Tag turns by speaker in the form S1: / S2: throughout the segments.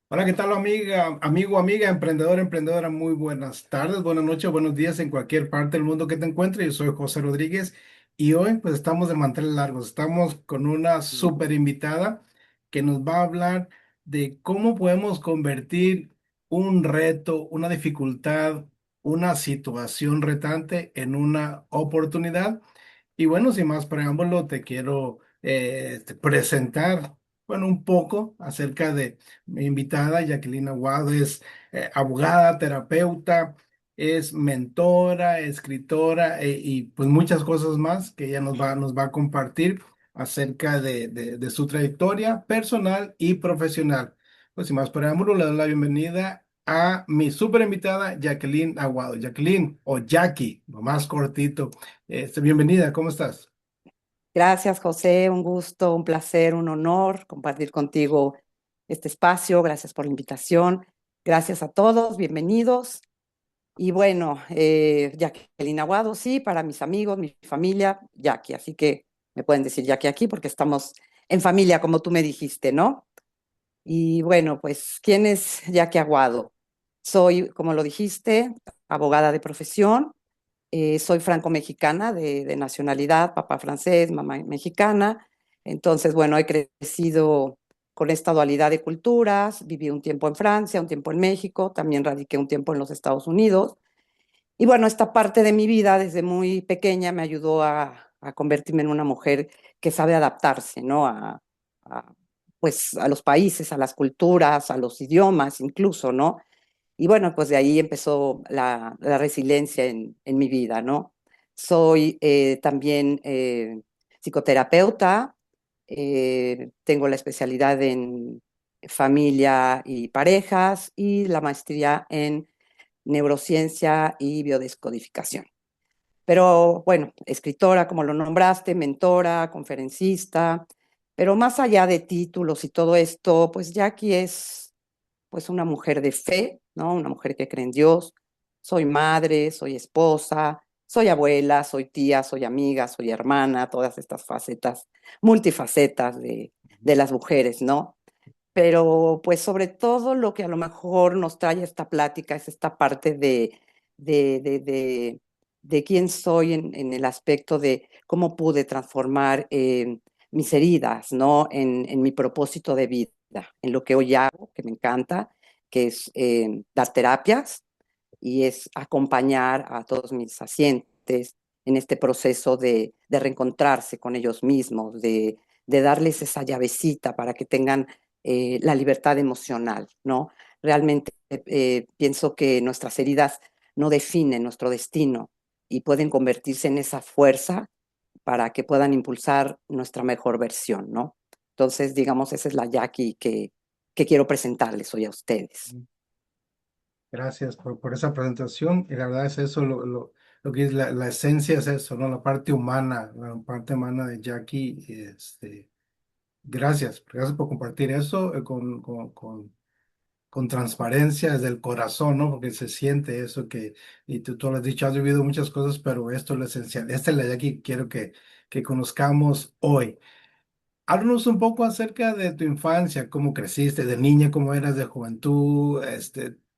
S1: Hola, ¿qué tal, amiga, amigo, amiga, emprendedor, emprendedora? Muy buenas tardes, buenas noches, buenos días en cualquier parte del mundo que te encuentres. Yo soy José Rodríguez y hoy pues estamos de manteles largos. Estamos con una súper invitada que nos va a hablar de cómo podemos convertir un reto, una dificultad, una situación retante en una oportunidad. Y bueno, sin más preámbulo, te quiero presentar, bueno, un poco acerca de mi invitada. Jacqueline Aguado es abogada, terapeuta, es mentora, escritora y pues muchas cosas más que ella nos va a compartir acerca de su trayectoria personal y profesional. Pues sin más preámbulo, le doy la bienvenida a mi súper invitada, Jacqueline Aguado. Jacqueline o Jackie, lo más cortito. Bienvenida, ¿cómo estás?
S2: Gracias, José. Un gusto, un placer, un honor compartir contigo este espacio. Gracias por la invitación. Gracias a todos. Bienvenidos. Y bueno, Jacqueline Aguado, sí, para mis amigos, mi familia, Jackie. Así que me pueden decir Jackie aquí porque estamos en familia, como tú me dijiste, ¿no? Y bueno, pues, ¿quién es Jackie Aguado? Soy, como lo dijiste, abogada de profesión. Soy franco-mexicana de nacionalidad, papá francés, mamá mexicana. Entonces, bueno, he crecido con esta dualidad de culturas. Viví un tiempo en Francia, un tiempo en México, también radiqué un tiempo en los Estados Unidos. Y bueno, esta parte de mi vida desde muy pequeña me ayudó a convertirme en una mujer que sabe adaptarse, ¿no? A, pues a los países, a las culturas, a los idiomas incluso, ¿no? Y bueno, pues de ahí empezó la resiliencia en mi vida, ¿no? Soy también psicoterapeuta, tengo la especialidad en familia y parejas y la maestría en neurociencia y biodescodificación. Pero bueno, escritora, como lo nombraste, mentora, conferencista, pero más allá de títulos y todo esto, pues Jackie es pues una mujer de fe, ¿no? Una mujer que cree en Dios. Soy madre, soy esposa, soy abuela, soy tía, soy amiga, soy hermana, todas estas facetas, multifacetas de las mujeres, ¿no? Pero pues sobre todo lo que a lo mejor nos trae esta plática es esta parte de, de, de, de quién soy en el aspecto de cómo pude transformar mis heridas, ¿no? En mi propósito de vida, en lo que hoy hago, que me encanta, que es dar terapias y es acompañar a todos mis pacientes en este proceso de reencontrarse con ellos mismos, de darles esa llavecita para que tengan la libertad emocional, ¿no? Realmente pienso que nuestras heridas no definen nuestro destino y pueden convertirse en esa fuerza para que puedan impulsar nuestra mejor versión, ¿no? Entonces, digamos, esa es la Jackie que quiero presentarles hoy a ustedes.
S1: Gracias por esa presentación. Y la verdad es eso, lo que es la esencia es eso, ¿no? La parte humana de Jackie. Gracias por compartir eso con transparencia desde el corazón, ¿no? Porque se siente eso y tú lo has dicho, has vivido muchas cosas, pero esto es lo esencial. Esta es la Jackie que quiero que conozcamos hoy. Háblanos un poco acerca de tu infancia, cómo creciste, de niña, cómo eras de juventud,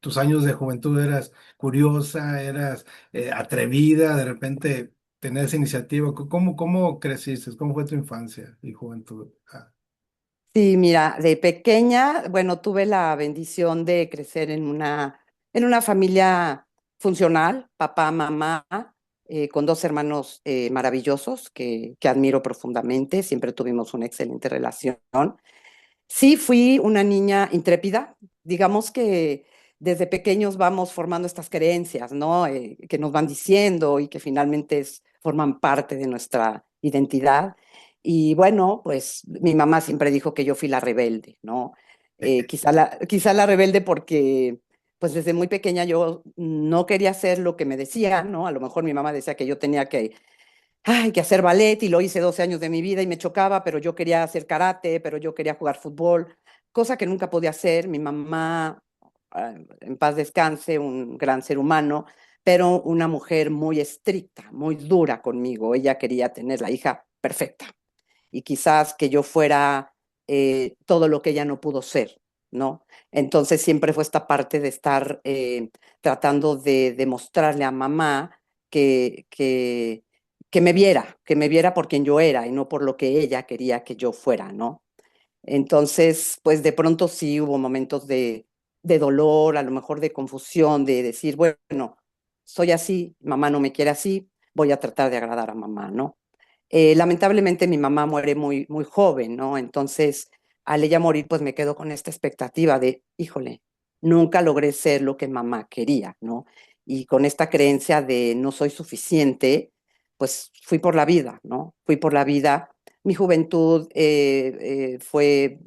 S1: tus años de juventud, eras curiosa, eras atrevida, de repente tenías iniciativa. ¿Cómo creciste? ¿Cómo fue tu infancia y juventud?
S2: Sí, mira, de pequeña, bueno, tuve la bendición de crecer en una familia funcional, papá, mamá, con dos hermanos maravillosos que admiro profundamente, siempre tuvimos una excelente relación. Sí, fui una niña intrépida, digamos que desde pequeños vamos formando estas creencias, ¿no? Que nos van diciendo y que finalmente forman parte de nuestra identidad. Y bueno, pues mi mamá siempre dijo que yo fui la rebelde, ¿no? Quizá la rebelde porque pues desde muy pequeña yo no quería hacer lo que me decían, ¿no? A lo mejor mi mamá decía que yo tenía que hacer ballet y lo hice 12 años de mi vida y me chocaba, pero yo quería hacer karate, pero yo quería jugar fútbol, cosa que nunca podía hacer. Mi mamá, en paz descanse, un gran ser humano, pero una mujer muy estricta, muy dura conmigo. Ella quería tener la hija perfecta y quizás que yo fuera todo lo que ella no pudo ser, ¿no? Entonces siempre fue esta parte de estar tratando de demostrarle a mamá que, que, que me viera por quien yo era y no por lo que ella quería que yo fuera, ¿no? Entonces, pues de pronto sí hubo momentos de dolor, a lo mejor de confusión, de decir, bueno, soy así, mamá no me quiere así, voy a tratar de agradar a mamá, ¿no? Lamentablemente mi mamá muere muy joven, ¿no? Entonces, al ella morir, pues me quedo con esta expectativa de, híjole, nunca logré ser lo que mamá quería, ¿no? Y con esta creencia de no soy suficiente, pues fui por la vida, ¿no? Fui por la vida. Mi juventud fue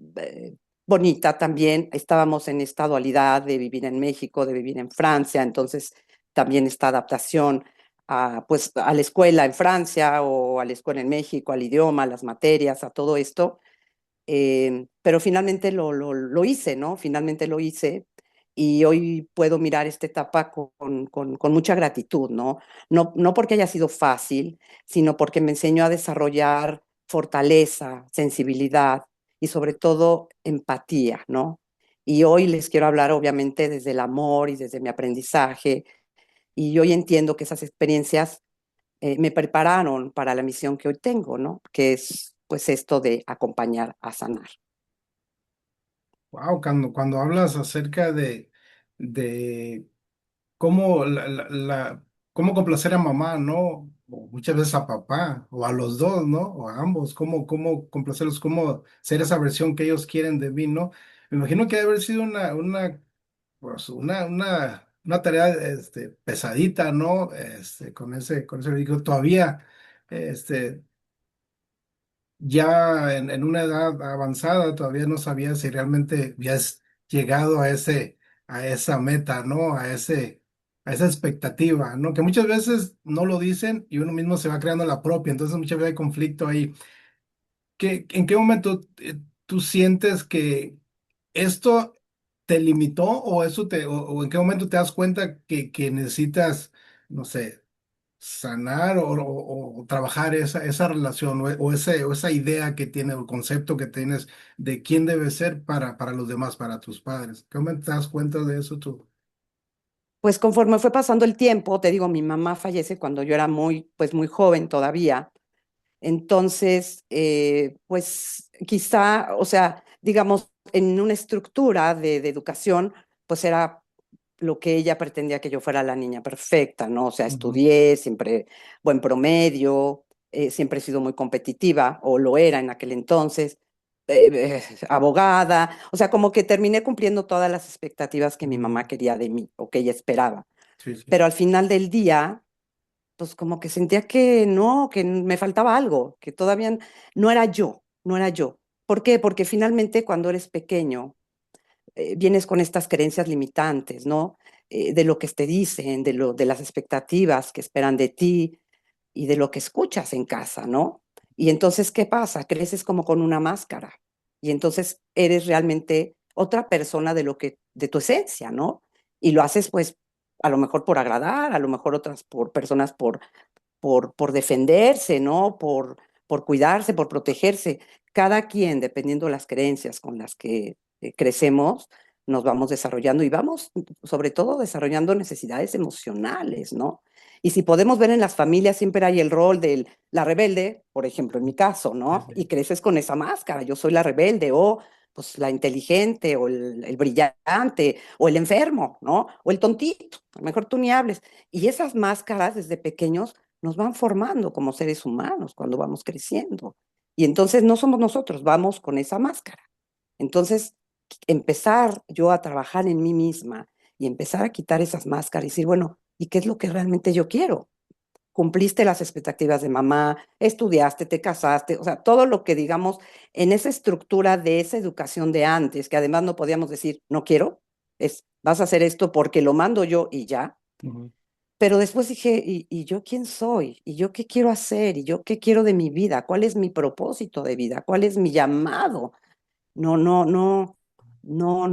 S2: bonita también. Estábamos en esta dualidad de vivir en México, de vivir en Francia, entonces también esta adaptación pues, a la escuela en Francia o a la escuela en México, al idioma, a las materias, a todo esto. Pero finalmente lo hice, ¿no? Finalmente lo hice y hoy puedo mirar esta etapa con mucha gratitud, ¿no? No porque haya sido fácil, sino porque me enseñó a desarrollar fortaleza, sensibilidad y sobre todo empatía, ¿no? Y hoy les quiero hablar obviamente desde el amor y desde mi aprendizaje y hoy entiendo que esas experiencias me prepararon para la misión que hoy tengo, ¿no? Que es pues esto de acompañar a sanar.
S1: Wow, cuando hablas acerca de cómo, cómo complacer a mamá, ¿no? O muchas veces a papá, o a los dos, ¿no? O a ambos, cómo complacerlos, cómo ser esa versión que ellos quieren de mí, ¿no? Me imagino que debe haber sido pues una tarea pesadita, ¿no? Con ese digo, todavía, este, ya en una edad avanzada, todavía no sabía si realmente habías llegado a esa meta, ¿no? A esa expectativa, ¿no? Que muchas veces no lo dicen y uno mismo se va creando la propia, entonces muchas veces hay conflicto ahí. ¿En qué momento tú sientes que esto te limitó o o en qué momento te das cuenta que necesitas, no sé, sanar o trabajar esa relación o esa idea que tienes, o concepto que tienes de quién debe ser para los demás, para tus padres? ¿Cómo te das cuenta de eso tú?
S2: Pues conforme fue pasando el tiempo, te digo, mi mamá fallece cuando yo era pues muy joven todavía. Entonces, pues quizá, o sea, digamos, en una estructura de educación, pues era lo que ella pretendía que yo fuera la niña perfecta, ¿no? O sea,
S1: Ujú.
S2: estudié, siempre buen promedio, siempre he sido muy competitiva, o lo era en aquel entonces, abogada, o sea, como que terminé cumpliendo todas las expectativas que mi mamá
S1: Mm,
S2: quería de mí o que ella esperaba.
S1: sí, sí.
S2: Pero al final del día, pues como que sentía que no, que me faltaba algo, que todavía no era yo, no era yo. ¿Por qué? Porque finalmente cuando eres pequeño, vienes con estas creencias limitantes, ¿no? De lo que te dicen, de las expectativas que esperan de ti y de lo que escuchas en casa, ¿no? Y entonces, ¿qué pasa? Creces como con una máscara y entonces eres realmente otra persona de tu esencia, ¿no? Y lo haces pues a lo mejor por agradar, a lo mejor otras por personas por defenderse, ¿no? Por cuidarse, por protegerse. Cada quien, dependiendo de las creencias con las que crecemos, nos vamos desarrollando y vamos, sobre todo, desarrollando necesidades emocionales, ¿no? Y si podemos ver en las familias, siempre hay el rol de la rebelde, por ejemplo, en mi caso,
S1: Sí,
S2: ¿no?
S1: sí.
S2: Y creces con esa máscara, yo soy la rebelde o pues la inteligente o el brillante o el enfermo, ¿no? O el tontito, a lo mejor tú ni hables. Y esas máscaras desde pequeños nos van formando como seres humanos cuando vamos creciendo. Y entonces no somos nosotros, vamos con esa máscara. Entonces, empezar yo a trabajar en mí misma y empezar a quitar esas máscaras y decir, bueno, ¿y qué es lo que realmente yo quiero? Cumpliste las expectativas de mamá, estudiaste, te casaste, o sea, todo lo que digamos en esa estructura de esa educación de antes, que además no podíamos decir, no quiero, es, vas a hacer esto porque lo mando yo y ya,
S1: Ujú.
S2: pero después dije, ¿y yo quién soy? ¿Y yo qué quiero hacer? ¿Y yo qué quiero de mi vida? ¿Cuál es mi propósito de vida? ¿Cuál es mi llamado? No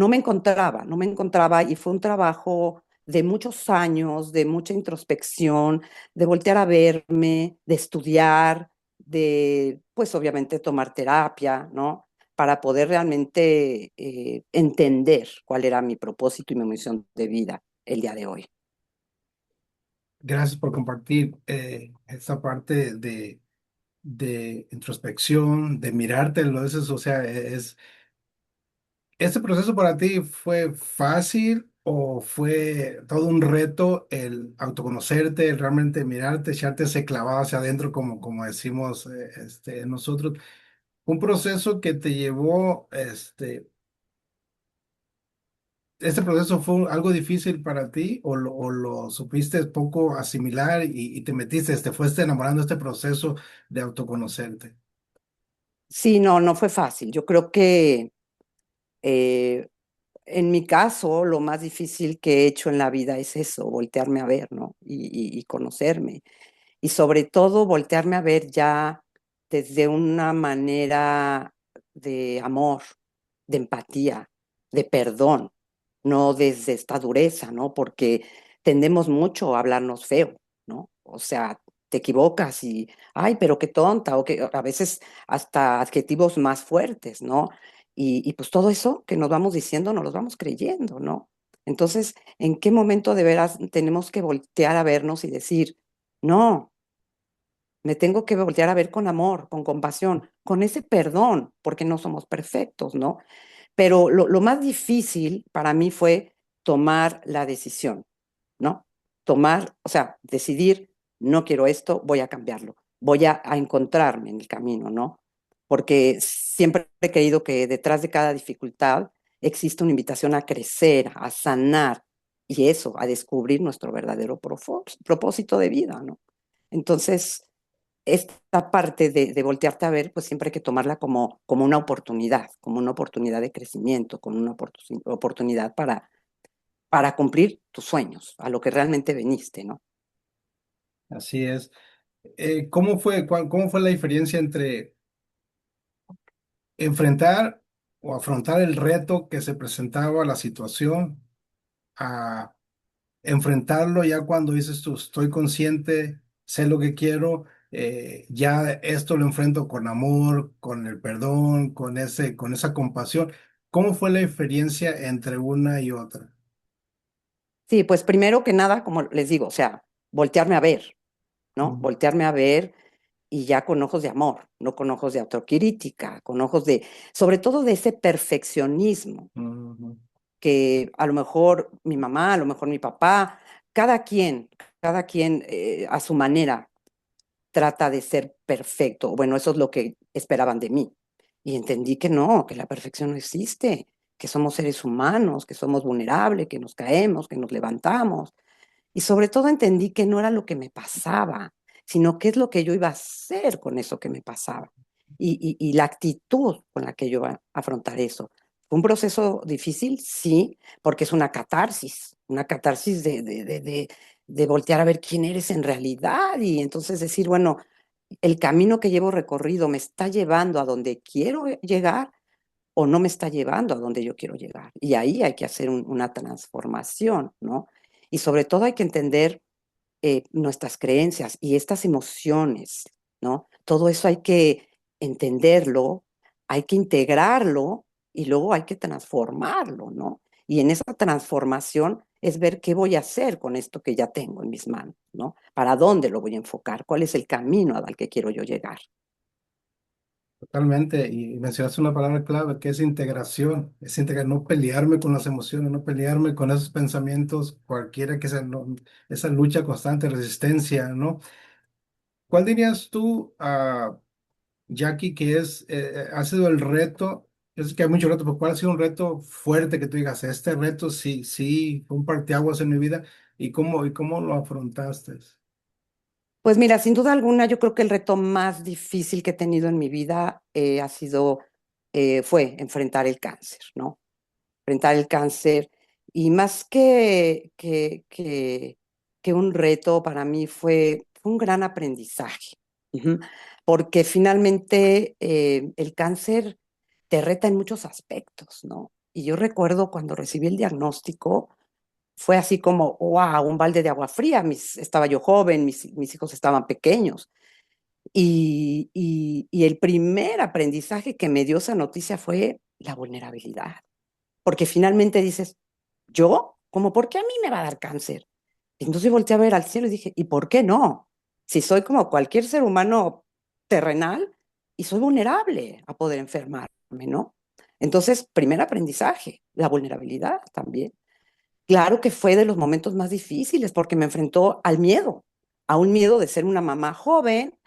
S2: me encontraba, no me encontraba y fue un trabajo de muchos años, de mucha introspección, de voltear a verme, de estudiar, de, pues obviamente tomar terapia, ¿no? para poder realmente entender cuál era mi propósito y mi misión de vida el día de hoy.
S1: Gracias por compartir esta parte de introspección, de mirarte, lo dices, o sea, ¿este proceso para ti fue fácil o fue todo un reto el autoconocerte, el realmente mirarte, echarte ese clavado hacia adentro, como decimos nosotros? Un proceso que te llevó, ¿este proceso fue algo difícil para ti o lo supiste poco asimilar y te metiste, te fuiste enamorando de este proceso de autoconocerte?
S2: Sí, no, no fue fácil. Yo creo que eh, en mi caso, lo más difícil que he hecho en la vida es eso, voltearme a ver, ¿no? Y conocerme. Y sobre todo, voltearme a ver ya desde una manera de amor, de empatía, de perdón, no desde esta dureza, ¿no? Porque tendemos mucho a hablarnos feo, ¿no? O sea, te equivocas y, ay, pero qué tonta, o que a veces hasta adjetivos más fuertes, ¿no? Y pues todo eso que nos vamos diciendo, nos los vamos creyendo, ¿no? Entonces, ¿en qué momento de veras tenemos que voltear a vernos y decir, no, me tengo que voltear a ver con amor, con compasión, con ese perdón, porque no somos perfectos, ¿no? Pero lo más difícil para mí fue tomar la decisión, ¿no? Tomar, o sea, decidir, no quiero esto, voy a cambiarlo, voy a encontrarme en el camino, ¿no? Porque siempre he creído que detrás de cada dificultad existe una invitación a crecer, a sanar y eso, a descubrir nuestro verdadero propósito de vida, ¿no? Entonces, esta parte de voltearte a ver, pues siempre hay que tomarla como como una oportunidad de crecimiento, como una oportunidad para cumplir tus sueños, a lo que realmente veniste, ¿no?
S1: Así es. ¿Cómo fue la diferencia entre enfrentar o afrontar el reto que se presentaba la situación a enfrentarlo ya cuando dices tú, estoy consciente, sé lo que quiero, ya esto lo enfrento con amor, con el perdón, con esa compasión? ¿Cómo fue la diferencia entre una y otra?
S2: Sí, pues primero que nada, como les digo, o sea, voltearme a ver, ¿no?
S1: Mm,
S2: Voltearme a ver y ya con ojos de amor, no con ojos de autocrítica, con ojos de, sobre todo de ese perfeccionismo
S1: ujú,
S2: que a lo mejor mi mamá, a lo mejor mi papá, cada quien, cada quien a su manera trata de ser perfecto. Bueno, eso es lo que esperaban de mí. Y entendí que no, que la perfección no existe, que somos seres humanos, que somos vulnerables, que nos caemos, que nos levantamos. Y sobre todo entendí que no era lo que me pasaba, sino qué es lo que yo iba a hacer con eso que me pasaba. Y la actitud con la que yo iba a afrontar eso. ¿Fue un proceso difícil? Sí, porque es una catarsis de voltear a ver quién eres en realidad y entonces decir, bueno, el camino que llevo recorrido me está llevando a donde quiero llegar o no me está llevando a donde yo quiero llegar. Y ahí hay que hacer una transformación, ¿no? Y sobre todo hay que entender nuestras creencias y estas emociones, ¿no? Todo eso hay que entenderlo, hay que integrarlo y luego hay que transformarlo, ¿no? Y en esa transformación es ver qué voy a hacer con esto que ya tengo en mis manos, ¿no? ¿Para dónde lo voy a enfocar? ¿Cuál es el camino al que quiero yo llegar?
S1: totalmente. Y mencionaste una palabra clave que es integrar, no pelearme con las emociones, no pelearme con esos pensamientos, cualquiera que sea, esa lucha constante, resistencia, ¿no? ¿Cuál dirías tú, Jackie, que ha sido el reto? Es que hay muchos retos, pero ¿cuál ha sido un reto fuerte que tú digas, este reto sí, sí, fue un parteaguas en mi vida y cómo lo afrontaste?
S2: Pues mira, sin duda alguna, yo creo que el reto más difícil que he tenido en mi vida fue enfrentar el cáncer, ¿no? Enfrentar el cáncer. Y más que un reto, para mí fue un gran aprendizaje. Ujú. Porque finalmente el cáncer te reta en muchos aspectos, ¿no? Y yo recuerdo cuando recibí el diagnóstico, fue así como, wow, un balde de agua fría. Estaba yo joven, mis hijos estaban pequeños. Y el primer aprendizaje que me dio esa noticia fue la vulnerabilidad, porque finalmente dices, ¿yo? ¿Cómo por qué a mí me va a dar cáncer? Entonces volteé a ver al cielo y dije, ¿y por qué no? Si soy como cualquier ser humano terrenal y soy vulnerable a poder enfermarme, ¿no? Entonces, primer aprendizaje, la vulnerabilidad también. Claro que fue de los momentos más difíciles porque me enfrentó al miedo, a un miedo de ser una mamá joven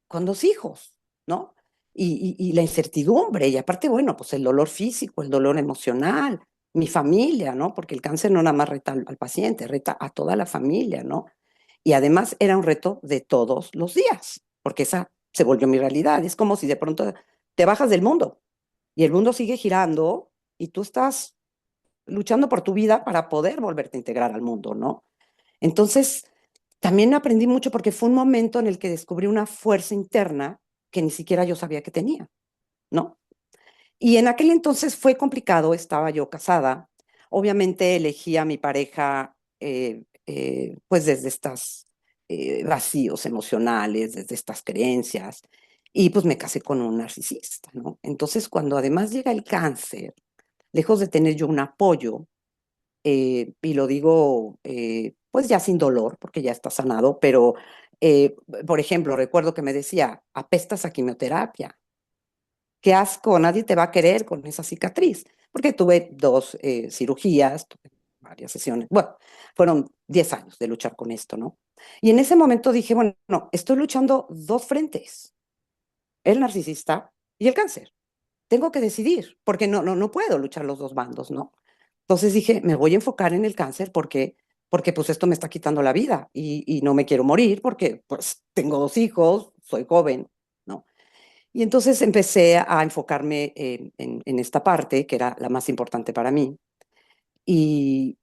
S2: con dos hijos, ¿no? Y la incertidumbre, y aparte, bueno, pues el dolor físico, el dolor emocional, mi familia, ¿no? Porque el cáncer no nada más reta al paciente, reta a toda la familia, ¿no? Y además era un reto de todos los días, porque esa se volvió mi realidad. Es como si de pronto te bajas del mundo y el mundo sigue girando y tú estás luchando por tu vida para poder volverte a integrar al mundo, ¿no? Entonces, también aprendí mucho porque fue un momento en el que descubrí una fuerza interna que ni siquiera yo sabía que tenía, ¿no? Y en aquel entonces fue complicado, estaba yo casada. Obviamente elegí a mi pareja, pues desde estos vacíos emocionales, desde estas creencias, y pues me casé con un narcisista, ¿no? Entonces, cuando además llega el cáncer, lejos de tener yo un apoyo, y lo digo pues ya sin dolor, porque ya está sanado, pero por ejemplo, recuerdo que me decía, apestas a quimioterapia, qué asco, nadie te va a querer con esa cicatriz, porque tuve dos cirugías, tuve varias sesiones, bueno, fueron 10 años de luchar con esto, ¿no? Y en ese momento dije, bueno, no, estoy luchando dos frentes, el narcisista y el cáncer. Tengo que decidir, porque no puedo luchar los dos bandos, ¿no? Entonces dije, me voy a enfocar en el cáncer porque pues esto me está quitando la vida y no me quiero morir porque pues tengo dos hijos, soy joven, ¿no? Y entonces empecé a enfocarme en esta parte que era la más importante para mí y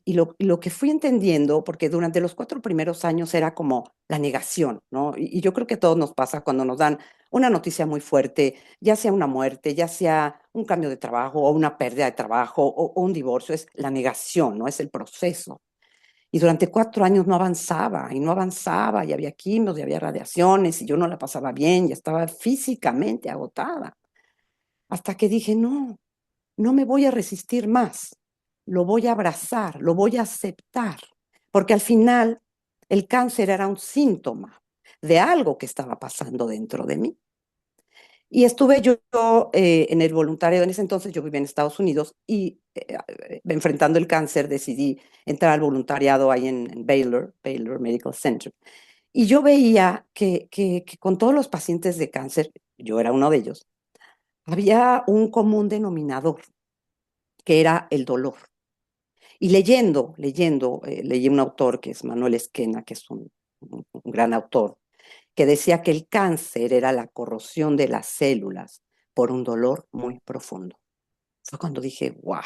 S2: lo que fui entendiendo, porque durante los 4 primeros años era como la negación, ¿no? Y yo creo que a todos nos pasa cuando nos dan una noticia muy fuerte, ya sea una muerte, ya sea un cambio de trabajo o una pérdida de trabajo o un divorcio, es la negación, ¿no? Es el proceso. Y durante 4 años no avanzaba y no avanzaba y había quimios y había radiaciones y yo no la pasaba bien, ya estaba físicamente agotada. Hasta que dije, no me voy a resistir más, lo voy a abrazar, lo voy a aceptar, porque al final el cáncer era un síntoma de algo que estaba pasando dentro de mí. Y estuve yo en el voluntariado, en ese entonces yo vivía en Estados Unidos y enfrentando el cáncer decidí entrar al voluntariado ahí en Baylor Medical Center. Y yo veía que con todos los pacientes de cáncer, yo era uno de ellos, había un común denominador, que era el dolor. Y leí un autor que es Manuel Esquena, que es un gran autor, que decía que el cáncer era la corrosión de las células por un dolor muy profundo. Fue cuando dije, wow,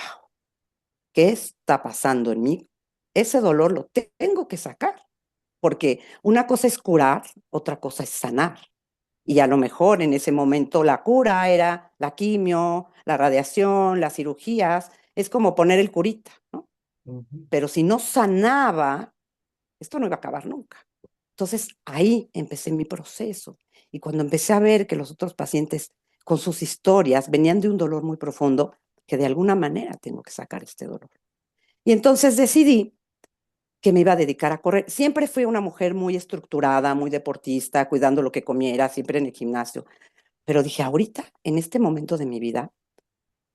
S2: ¿qué está pasando en mí? Ese dolor lo tengo que sacar, porque una cosa es curar, otra cosa es sanar. Y a lo mejor en ese momento la cura era la quimio, la radiación, las cirugías, es como poner el curita, ¿no?
S1: Ujú.
S2: Pero si no sanaba, esto no iba a acabar nunca. Entonces ahí empecé mi proceso. Y cuando empecé a ver que los otros pacientes con sus historias venían de un dolor muy profundo, que de alguna manera tengo que sacar este dolor. Y entonces decidí que me iba a dedicar a correr. Siempre fui una mujer muy estructurada, muy deportista, cuidando lo que comiera, siempre en el gimnasio. Pero dije, ahorita, en este momento de mi vida,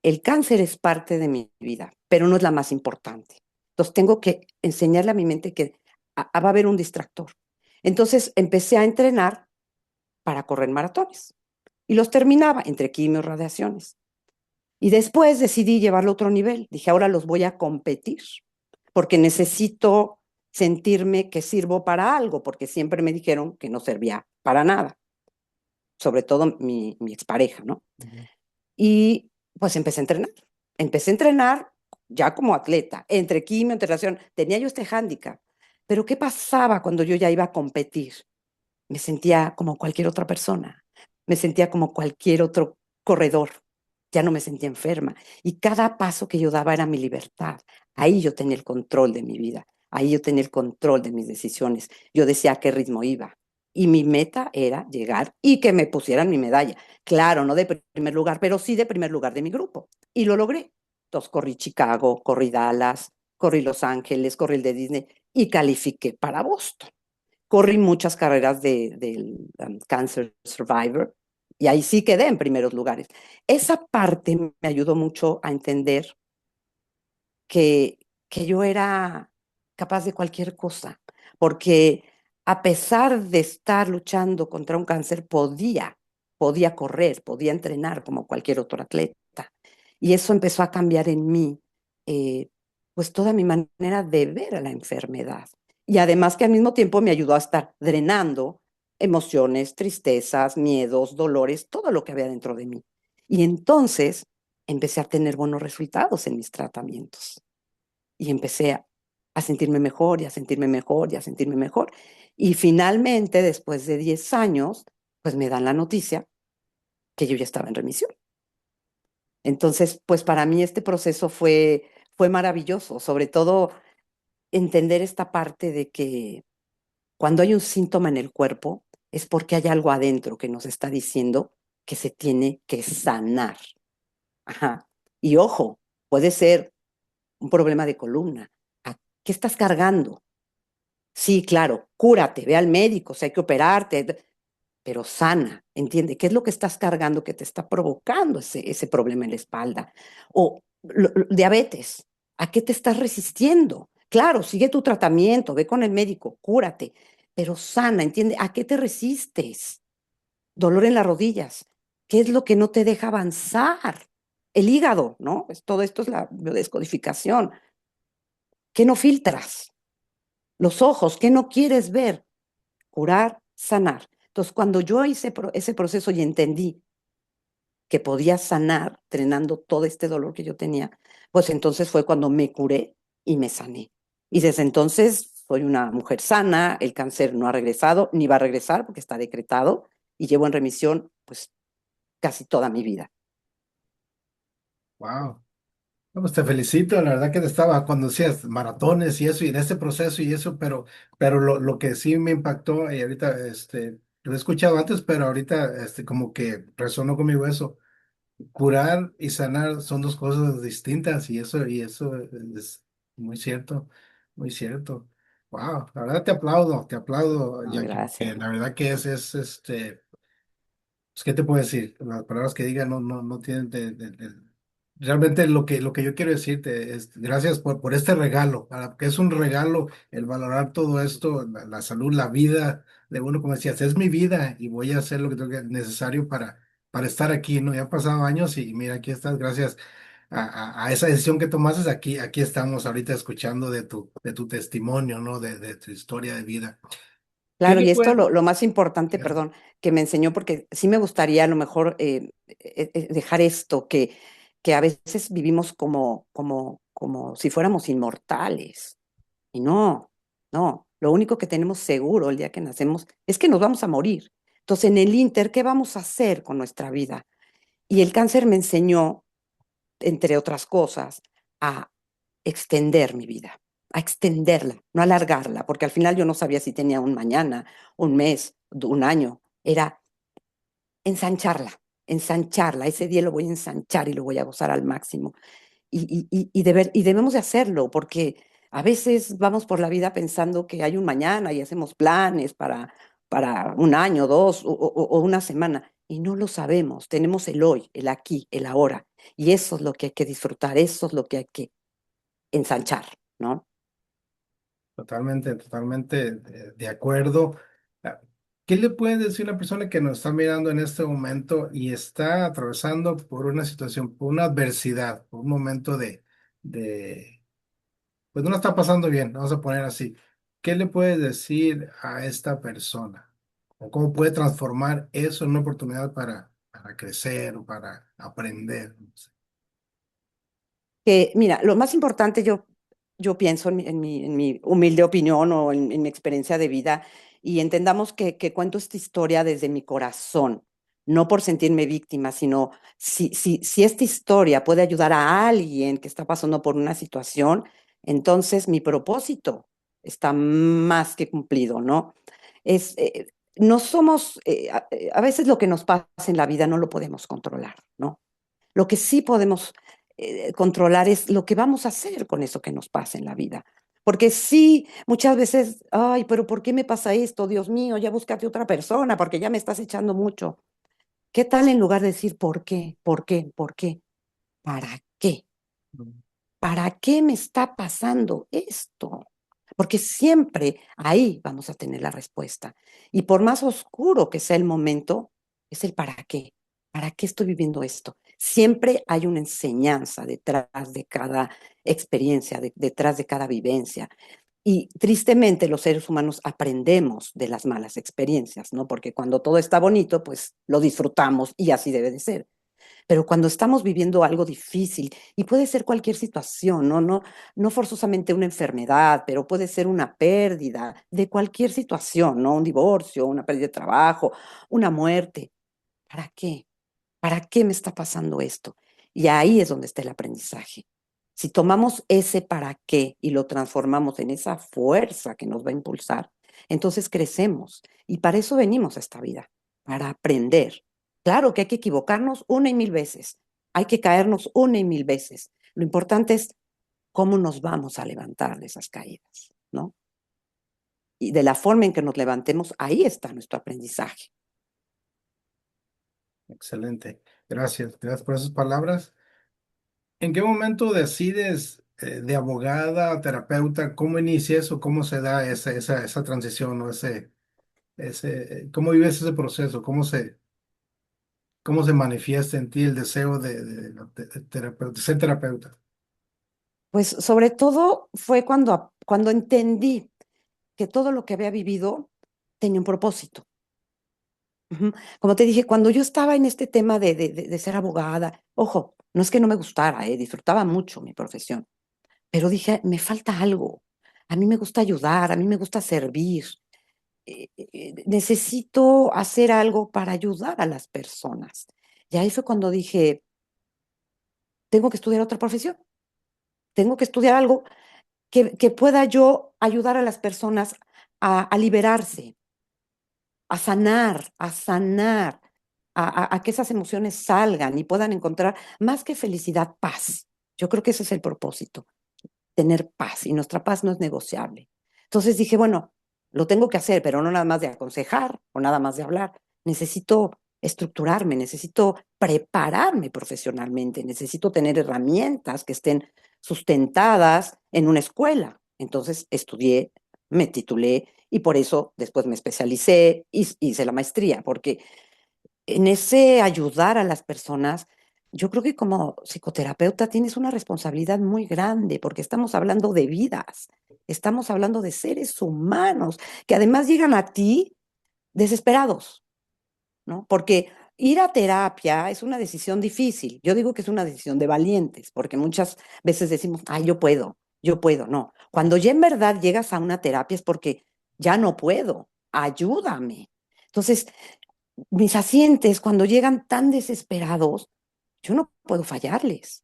S2: el cáncer es parte de mi vida, pero no es la más importante. Entonces tengo que enseñarle a mi mente que va a haber un distractor. Entonces empecé a entrenar para correr maratones y los terminaba entre quimios y radiaciones. Y después decidí llevarlo a otro nivel. Dije, ahora los voy a competir porque necesito sentirme que sirvo para algo, porque siempre me dijeron que no servía para nada, sobre todo mi expareja, ¿no?
S1: Ujú.
S2: Y pues empecé a entrenar ya como atleta, entre quimio, entre radiación, tenía yo este hándicap. Pero ¿qué pasaba cuando yo ya iba a competir? Me sentía como cualquier otra persona, me sentía como cualquier otro corredor, ya no me sentía enferma. Y cada paso que yo daba era mi libertad. Ahí yo tenía el control de mi vida, ahí yo tenía el control de mis decisiones. Yo decía a qué ritmo iba. Y mi meta era llegar y que me pusieran mi medalla. Claro, no de primer lugar, pero sí de primer lugar de mi grupo. Y lo logré. Entonces corrí Chicago, corrí Dallas, corrí Los Ángeles, corrí el de Disney y califiqué para Boston. Corrí muchas carreras del Cancer Survivor y ahí sí quedé en primeros lugares. Esa parte me ayudó mucho a entender que, que yo era capaz de cualquier cosa, porque a pesar de estar luchando contra un cáncer, podía correr, podía entrenar como cualquier otro atleta. Y eso empezó a cambiar en mí, eh, pues toda mi manera de ver a la enfermedad. Y además que al mismo tiempo me ayudó a estar drenando emociones, tristezas, miedos, dolores, todo lo que había dentro de mí. Y entonces empecé a tener buenos resultados en mis tratamientos y empecé a sentirme mejor y a sentirme mejor y a sentirme mejor. Y finalmente, después de 10 años, pues me dan la noticia que yo ya estaba en remisión. Entonces, pues para mí este proceso fue maravilloso, sobre todo entender esta parte de que cuando hay un síntoma en el cuerpo es porque hay algo adentro que nos está diciendo que se tiene que sanar. Ajá. Y ojo, puede ser un problema de columna. ¿A qué estás cargando? Sí, claro, cúrate, ve al médico, si hay que operarte, pero sana, entiende, ¿qué es lo que estás cargando que te está provocando ese problema en la espalda? O diabetes, ¿a qué te estás resistiendo? Claro, sigue tu tratamiento, ve con el médico, cúrate, pero sana, entiende, ¿a qué te resistes? Dolor en las rodillas, ¿qué es lo que no te deja avanzar? El hígado, ¿no? Todo esto es la biodescodificación. ¿Qué no filtras? Los ojos, ¿qué no quieres ver? Curar, sanar. Entonces, cuando yo hice ese proceso y entendí que podía sanar drenando todo este dolor que yo tenía, pues entonces fue cuando me curé y me sané. Y desde entonces soy una mujer sana, el cáncer no ha regresado, ni va a regresar porque está decretado y llevo en remisión pues casi toda mi vida.
S1: Wow. No, pues te felicito, la verdad que te estaba cuando decías maratones y eso, y en este proceso y eso, pero lo que sí me impactó, y ahorita lo he escuchado antes, pero ahorita como que resonó conmigo eso. Curar y sanar son dos cosas distintas, y eso es muy cierto, muy cierto. Wow, la verdad te aplaudo,
S2: No,
S1: Jackie,
S2: gracias.
S1: porque la verdad que pues, ¿qué te puedo decir? Las palabras que diga no tienen realmente lo que yo quiero decirte es gracias por este regalo, que es un regalo el valorar todo esto, la salud, la vida de uno, como decías, es mi vida y voy a hacer lo que tengo que necesario para estar aquí, ¿no? Ya han pasado años y mira, aquí estás, gracias a esa decisión que tomaste, aquí estamos ahorita escuchando de tu testimonio, ¿no? De tu historia de vida. ¿Qué
S2: Claro,
S1: le
S2: y esto
S1: puedes?
S2: lo más importante, perdón, que me enseñó, porque sí me gustaría a lo mejor dejar esto, que a veces vivimos como si fuéramos inmortales. Y no, no, lo único que tenemos seguro el día que nacemos es que nos vamos a morir. Entonces, en el Inter, ¿qué vamos a hacer con nuestra vida? Y el cáncer me enseñó, entre otras cosas, a extender mi vida, a extenderla, no alargarla, porque al final yo no sabía si tenía un mañana, un mes, un año. Era ensancharla, ensancharla. Ese día lo voy a ensanchar y lo voy a gozar al máximo. Y debemos de hacerlo, porque a veces vamos por la vida pensando que hay un mañana y hacemos planes para un año, dos o una semana, y no lo sabemos. Tenemos el hoy, el aquí, el ahora, y eso es lo que hay que disfrutar, eso es lo que hay que ensanchar, ¿no?
S1: Totalmente, totalmente de acuerdo. Ah, ¿qué le puede decir a una persona que nos está mirando en este momento y está atravesando por una situación, por una adversidad, por un momento pues no la está pasando bien, vamos a poner así? ¿Qué le puedes decir a esta persona? ¿O cómo puede transformar eso en una oportunidad para crecer o para aprender? No sé.
S2: Que, mira, lo más importante yo pienso en mi humilde opinión o en mi experiencia de vida y entendamos que cuento esta historia desde mi corazón, no por sentirme víctima, sino si esta historia puede ayudar a alguien que está pasando por una situación, entonces mi propósito está más que cumplido, ¿no? no somos, a veces lo que nos pasa en la vida no lo podemos controlar, ¿no? Lo que sí podemos controlar es lo que vamos a hacer con eso que nos pasa en la vida. Porque sí, muchas veces, ay, pero ¿por qué me pasa esto? Dios mío, ya búscate otra persona porque ya me estás echando mucho. ¿Qué tal en lugar de decir por qué, por qué, por qué? ¿Para qué? ¿Para qué me está pasando esto? Porque siempre ahí vamos a tener la respuesta. Y por más oscuro que sea el momento, es el para qué. ¿Para qué estoy viviendo esto? Siempre hay una enseñanza detrás de cada experiencia, detrás de cada vivencia. Y tristemente los seres humanos aprendemos de las malas experiencias, ¿no? Porque cuando todo está bonito, pues lo disfrutamos y así debe de ser. Pero cuando estamos viviendo algo difícil, y puede ser cualquier situación, no forzosamente una enfermedad, pero puede ser una pérdida de cualquier situación, ¿no? Un divorcio, una pérdida de trabajo, una muerte. ¿Para qué? ¿Para qué me está pasando esto? Y ahí es donde está el aprendizaje. Si tomamos ese para qué y lo transformamos en esa fuerza que nos va a impulsar, entonces crecemos. Y para eso venimos a esta vida, para aprender. Claro que hay que equivocarnos una y mil veces, hay que caernos una y mil veces. Lo importante es cómo nos vamos a levantar de esas caídas, ¿no? Y de la forma en que nos levantemos, ahí está nuestro aprendizaje.
S1: Excelente. Gracias. Gracias por esas palabras. ¿En qué momento decides de abogada a terapeuta? ¿Cómo inicia eso? ¿Cómo se da esa transición o cómo vives ese proceso? ¿Cómo se manifiesta en ti el deseo de ser terapeuta?
S2: Pues sobre todo fue cuando entendí que todo lo que había vivido tenía un propósito. Ujú. Como te dije, cuando yo estaba en este tema de ser abogada, ojo, no es que no me gustara, disfrutaba mucho mi profesión, pero dije, me falta algo. A mí me gusta ayudar, a mí me gusta servir. Necesito hacer algo para ayudar a las personas. Y ahí fue cuando dije, tengo que estudiar otra profesión, tengo que estudiar algo que pueda yo ayudar a las personas a liberarse, a sanar, a que esas emociones salgan y puedan encontrar más que felicidad, paz. Yo creo que ese es el propósito, tener paz y nuestra paz no es negociable. Entonces dije, bueno, lo tengo que hacer, pero no nada más de aconsejar o nada más de hablar. Necesito estructurarme, necesito prepararme profesionalmente, necesito tener herramientas que estén sustentadas en una escuela. Entonces estudié, me titulé y por eso después me especialicé y hice la maestría, porque en ese ayudar a las personas, yo creo que como psicoterapeuta tienes una responsabilidad muy grande porque estamos hablando de vidas, estamos hablando de seres humanos que además llegan a ti desesperados, ¿no? Porque ir a terapia es una decisión difícil. Yo digo que es una decisión de valientes, porque muchas veces decimos, ay, yo puedo, no. Cuando ya en verdad llegas a una terapia es porque ya no puedo, ayúdame. Entonces, mis pacientes, cuando llegan tan desesperados, yo no puedo fallarles.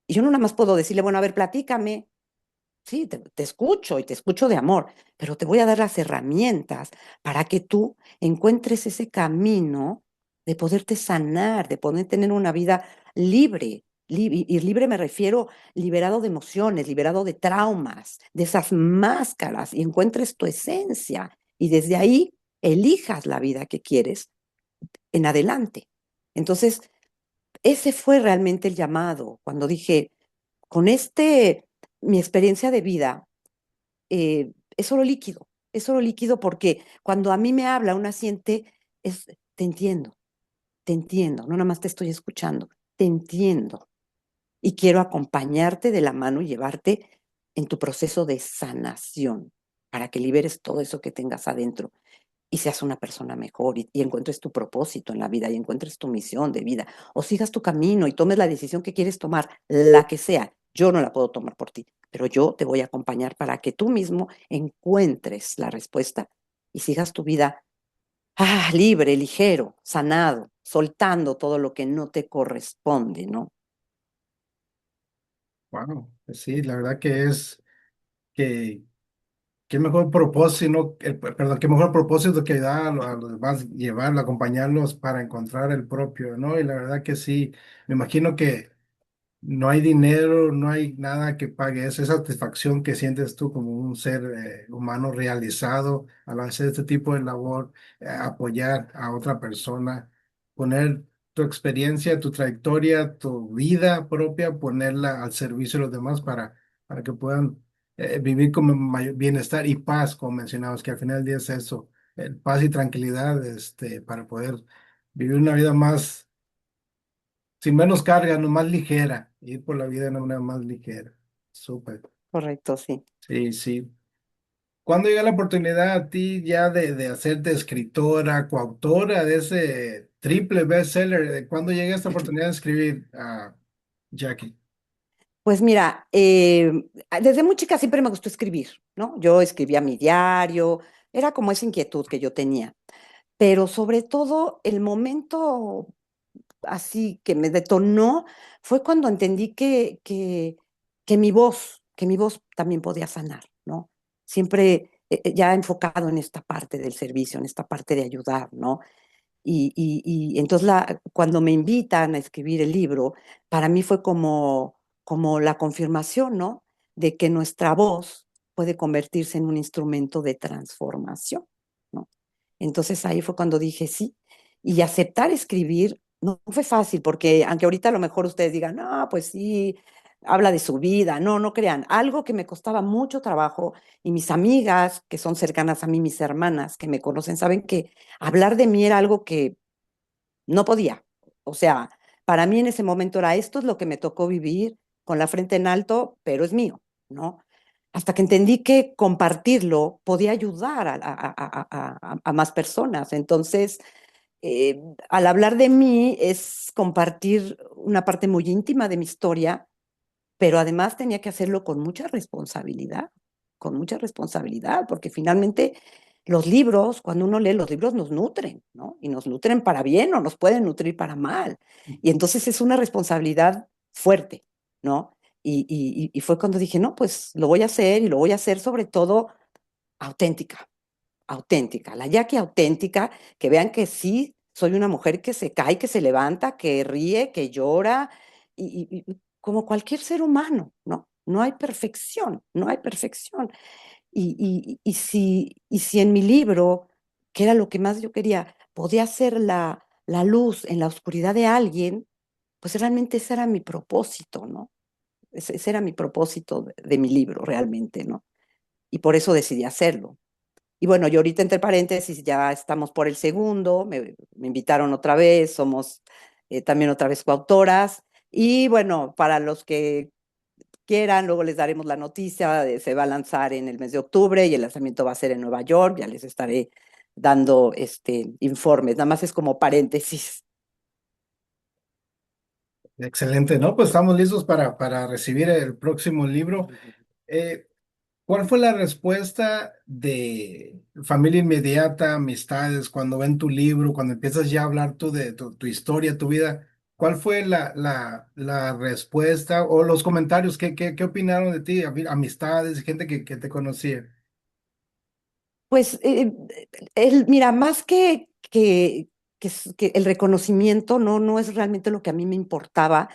S2: Y yo no nada más puedo decirle, bueno, a ver, platícame. Sí, te escucho y te escucho de amor, pero te voy a dar las herramientas para que tú encuentres ese camino de poderte sanar, de poder tener una vida libre. Y libre me refiero liberado de emociones, liberado de traumas, de esas máscaras y encuentres tu esencia y desde ahí elijas la vida que quieres en adelante. Entonces, ese fue realmente el llamado, cuando dije, con mi experiencia de vida, es oro líquido porque cuando a mí me habla una siente, es, te entiendo, no nada más te estoy escuchando, te entiendo y quiero acompañarte de la mano y llevarte en tu proceso de sanación para que liberes todo eso que tengas adentro y seas una persona mejor y encuentres tu propósito en la vida y encuentres tu misión de vida o sigas tu camino y tomes la decisión que quieres tomar, la que sea. Yo no la puedo tomar por ti, pero yo te voy a acompañar para que tú mismo encuentres la respuesta y sigas tu vida libre, ligero, sanado, soltando todo lo que no te corresponde, ¿no?
S1: Wow, pues sí, la verdad que qué mejor propósito, perdón, qué mejor propósito que ayudar a los demás, llevarlo, acompañarlos para encontrar el propio, ¿no? Y la verdad que sí, me imagino que no hay dinero, no hay nada que pague eso, esa satisfacción que sientes tú como un ser humano realizado al hacer este tipo de labor, apoyar a otra persona, poner tu experiencia, tu trayectoria, tu vida propia, ponerla al servicio de los demás para que puedan vivir con mayor bienestar y paz, como mencionabas, que al final del día es eso, paz y tranquilidad, para poder vivir una vida más sin menos carga, no más ligera. Ir por la vida de una manera más ligera. Súper.
S2: Correcto, sí.
S1: Sí, sí. ¿Cuándo llega la oportunidad a ti ya de hacerte escritora, coautora de ese triple bestseller? ¿Cuándo llega esta oportunidad de escribir a Jackie?
S2: Pues mira, desde muy chica siempre me gustó escribir, ¿no? Yo escribía mi diario, era como esa inquietud que yo tenía, pero sobre todo el momento así que me detonó fue cuando entendí que mi voz también podía sanar, ¿no? Siempre ya enfocado en esta parte del servicio, en esta parte de ayudar, ¿no? Y entonces cuando me invitan a escribir el libro, para mí fue como la confirmación, ¿no? De que nuestra voz puede convertirse en un instrumento de transformación, ¿no? Entonces ahí fue cuando dije sí. Y aceptar escribir no fue fácil, porque aunque ahorita a lo mejor ustedes digan, no, pues sí, habla de su vida, no, no crean, algo que me costaba mucho trabajo y mis amigas que son cercanas a mí, mis hermanas que me conocen, saben que hablar de mí era algo que no podía. O sea, para mí en ese momento era esto es lo que me tocó vivir con la frente en alto, pero es mío, ¿no? Hasta que entendí que compartirlo podía ayudar a más personas. Entonces, eh, al hablar de mí es compartir una parte muy íntima de mi historia, pero además tenía que hacerlo con mucha responsabilidad, porque finalmente los libros, cuando uno lee los libros, nos nutren, ¿no? Y nos nutren para bien o nos pueden nutrir para mal. Y entonces es una responsabilidad fuerte, ¿no? Y fue cuando dije, no, pues lo voy a hacer y lo voy a hacer sobre todo auténtica, auténtica, la Jackie auténtica, que vean que sí, soy una mujer que se cae, que se levanta, que ríe, que llora, y como cualquier ser humano, ¿no? No hay perfección, no hay perfección. Y si en mi libro, que era lo que más yo quería, podía ser la luz en la oscuridad de alguien, pues realmente ese era mi propósito, ¿no? Ese era mi propósito de mi libro, realmente, ¿no? Y por eso decidí hacerlo. Y bueno, yo ahorita entre paréntesis ya estamos por el segundo, me invitaron otra vez, somos también otra vez coautoras. Y bueno, para los que quieran, luego les daremos la noticia, se va a lanzar en el mes de octubre y el lanzamiento va a ser en Nueva York, ya les estaré dando informes, nada más es como paréntesis.
S1: Excelente, ¿no? Pues estamos listos para recibir el próximo libro. Eh, ¿Cuál fue la respuesta de familia inmediata, amistades, cuando ven tu libro, cuando empiezas ya a hablar tú de tu historia, tu vida? ¿Cuál fue la respuesta o los comentarios? ¿Qué opinaron de ti? Amistades, gente que te conocía.
S2: Pues, mira, más que el reconocimiento, no es realmente lo que a mí me importaba,